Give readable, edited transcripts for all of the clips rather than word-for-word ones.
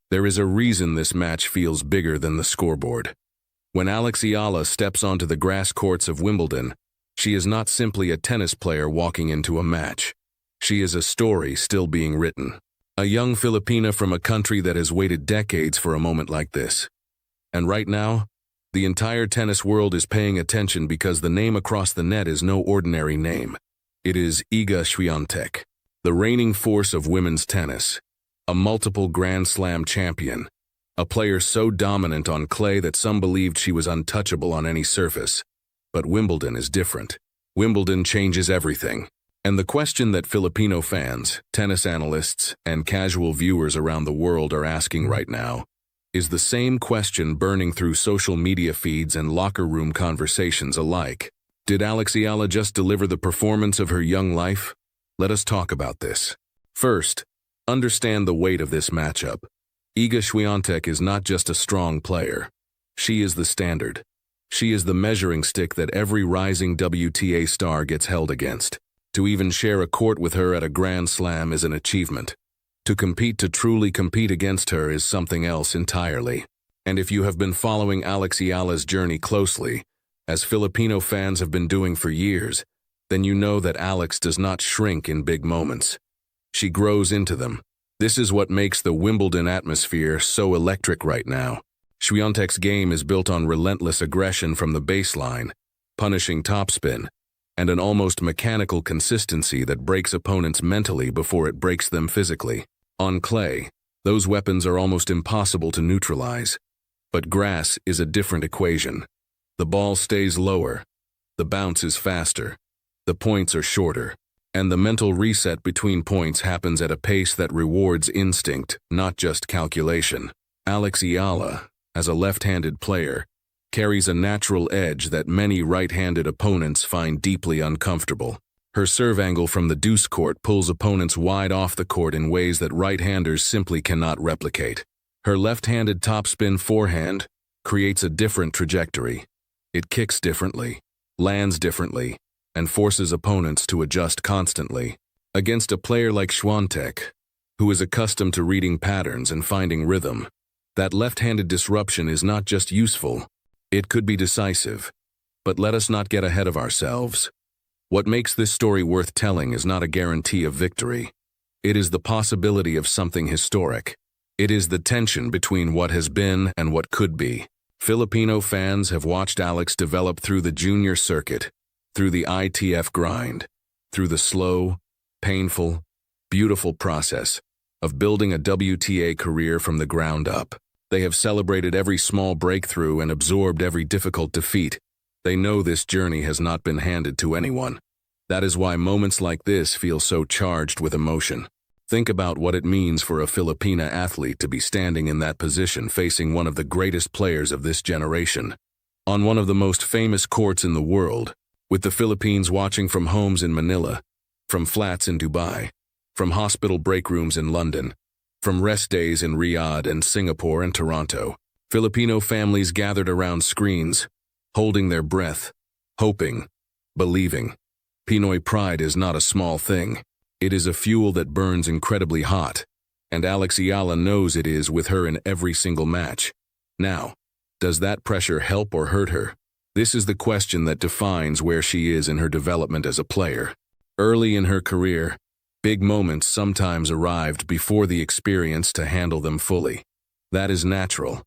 There is a reason this match feels bigger than the scoreboard. When Alex Eala steps onto the grass courts of Wimbledon, she is not simply a tennis player walking into a match. She is a story still being written. A young Filipina from a country that has waited decades for a moment like this. And right now, the entire tennis world is paying attention because the name across the net is no ordinary name. It is Iga Świątek, the reigning force of women's tennis, a multiple Grand Slam champion, a player so dominant on clay that some believed she was untouchable on any surface. But Wimbledon is different. Wimbledon changes everything. And the question that Filipino fans, tennis analysts, and casual viewers around the world are asking right now is the same question burning through social media feeds and locker room conversations alike. Did Alex Eala just deliver the performance of her young life? Let us talk about this. First, understand the weight of this matchup. Iga Świątek is not just a strong player. She is the standard. She is the measuring stick that every rising WTA star gets held against. To even share a court with her at a Grand Slam is an achievement. To truly compete against her is something else entirely. And if you have been following Alex Eala's journey closely, as Filipino fans have been doing for years, then you know that Alex does not shrink in big moments. She grows into them. This is what makes the Wimbledon atmosphere so electric right now. Świątek's game is built on relentless aggression from the baseline, punishing topspin, and an almost mechanical consistency that breaks opponents mentally before it breaks them physically. On clay, those weapons are almost impossible to neutralize. But grass is a different equation. The ball stays lower, the bounce is faster, the points are shorter, and the mental reset between points happens at a pace that rewards instinct, not just calculation. Alex Eala, as a left-handed player, carries a natural edge that many right-handed opponents find deeply uncomfortable. Her serve angle from the deuce court pulls opponents wide off the court in ways that right-handers simply cannot replicate. Her left-handed topspin forehand creates a different trajectory. It kicks differently, lands differently, and forces opponents to adjust constantly. Against a player like Świątek, who is accustomed to reading patterns and finding rhythm, that left-handed disruption is not just useful, it could be decisive. But let us not get ahead of ourselves. What makes this story worth telling is not a guarantee of victory. It is the possibility of something historic. It is the tension between what has been and what could be. Filipino fans have watched Alex develop through the junior circuit, through the ITF grind, through the slow, painful, beautiful process of building a WTA career from the ground up. They have celebrated every small breakthrough and absorbed every difficult defeat. They know this journey has not been handed to anyone. That is why moments like this feel so charged with emotion. Think about what it means for a Filipina athlete to be standing in that position facing one of the greatest players of this generation, on one of the most famous courts in the world, with the Philippines watching from homes in Manila, from flats in Dubai, from hospital break rooms in London, from rest days in Riyadh and Singapore and Toronto. Filipino families gathered around screens, holding their breath, hoping, believing. Pinoy pride is not a small thing. It is a fuel that burns incredibly hot, and Alex Eala knows it is with her in every single match. Now, does that pressure help or hurt her? This is the question that defines where she is in her development as a player. Early in her career, big moments sometimes arrived before the experience to handle them fully. That is natural.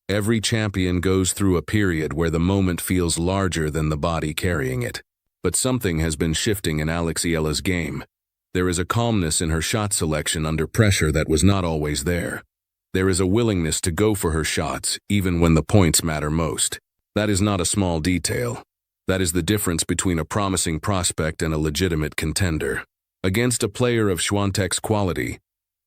Every champion goes through a period where the moment feels larger than the body carrying it. But something has been shifting in Alex Eala's game. There is a calmness in her shot selection under pressure that was not always there. There is a willingness to go for her shots even when the points matter most. That is not a small detail. That is the difference between a promising prospect and a legitimate contender. Against a player of Świątek's quality,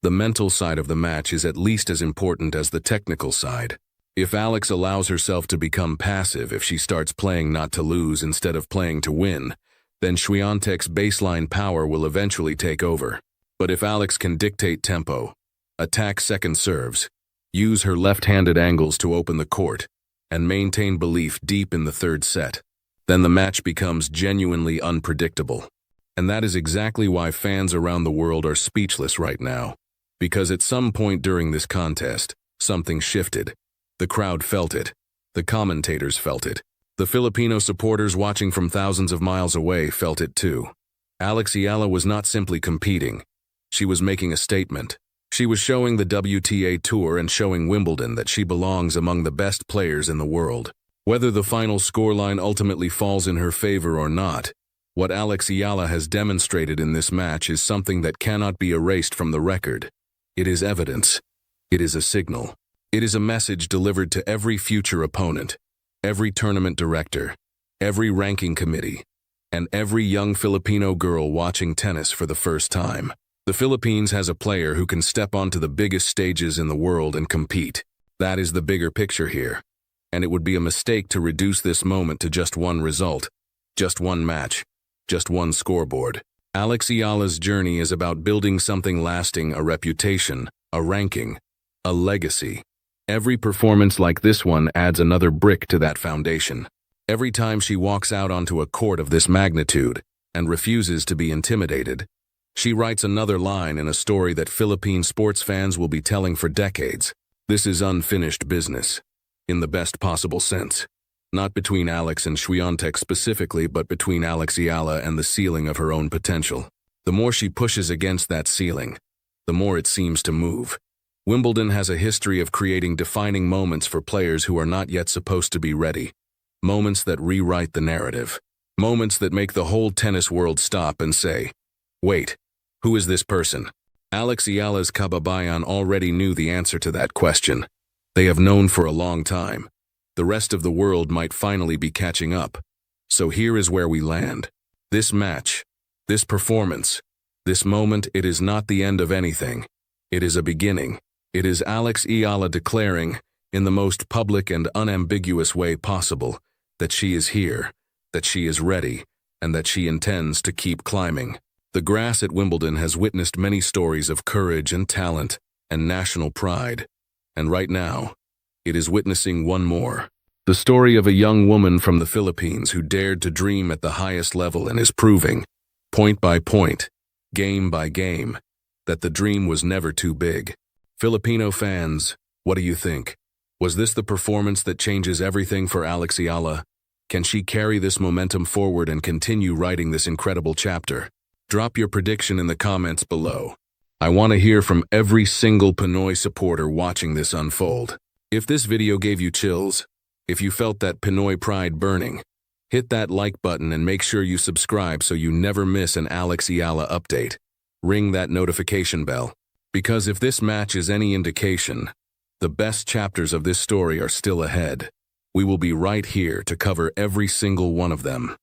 the mental side of the match is at least as important as the technical side. If Alex allows herself to become passive, if she starts playing not to lose instead of playing to win, then Świątek's baseline power will eventually take over. But if Alex can dictate tempo, attack second serves, use her left-handed angles to open the court, and maintain belief deep in the third set, then the match becomes genuinely unpredictable. And that is exactly why fans around the world are speechless right now. Because at some point during this contest, something shifted. The crowd felt it. The commentators felt it. The Filipino supporters watching from thousands of miles away felt it too. Alex Eala was not simply competing. She was making a statement. She was showing the WTA Tour and showing Wimbledon that she belongs among the best players in the world. Whether the final scoreline ultimately falls in her favor or not, what Alex Eala has demonstrated in this match is something that cannot be erased from the record. It is evidence. It is a signal. It is a message delivered to every future opponent, every tournament director, every ranking committee, and every young Filipino girl watching tennis for the first time. The Philippines has a player who can step onto the biggest stages in the world and compete. That is the bigger picture here. And it would be a mistake to reduce this moment to just one result, just one match, just one scoreboard. Alex Eala's journey is about building something lasting, a reputation, a ranking, a legacy. Every performance like this one adds another brick to that foundation. Every time she walks out onto a court of this magnitude and refuses to be intimidated, she writes another line in a story that Philippine sports fans will be telling for decades. This is unfinished business, in the best possible sense. Not between Alex and Świątek specifically, but between Alex Eala and the ceiling of her own potential. The more she pushes against that ceiling, the more it seems to move. Wimbledon has a history of creating defining moments for players who are not yet supposed to be ready. Moments that rewrite the narrative. Moments that make the whole tennis world stop and say, wait, who is this person? Alex Eala's kababayan already knew the answer to that question. They have known for a long time. The rest of the world might finally be catching up. So here is where we land. This match, this performance, this moment, it is not the end of anything. It is a beginning. It is Alex Eala declaring, in the most public and unambiguous way possible, that she is here, that she is ready, and that she intends to keep climbing. The grass at Wimbledon has witnessed many stories of courage and talent and national pride. And right now, it is witnessing one more. The story of a young woman from the Philippines who dared to dream at the highest level and is proving, point by point, game by game, that the dream was never too big. Filipino fans, what do you think? Was this the performance that changes everything for Alex Eala? Can she carry this momentum forward and continue writing this incredible chapter? Drop your prediction in the comments below. I want to hear from every single Pinoy supporter watching this unfold. If this video gave you chills, if you felt that Pinoy pride burning, hit that like button and make sure you subscribe so you never miss an Alex Eala update. Ring that notification bell. Because if this match is any indication, the best chapters of this story are still ahead. We will be right here to cover every single one of them.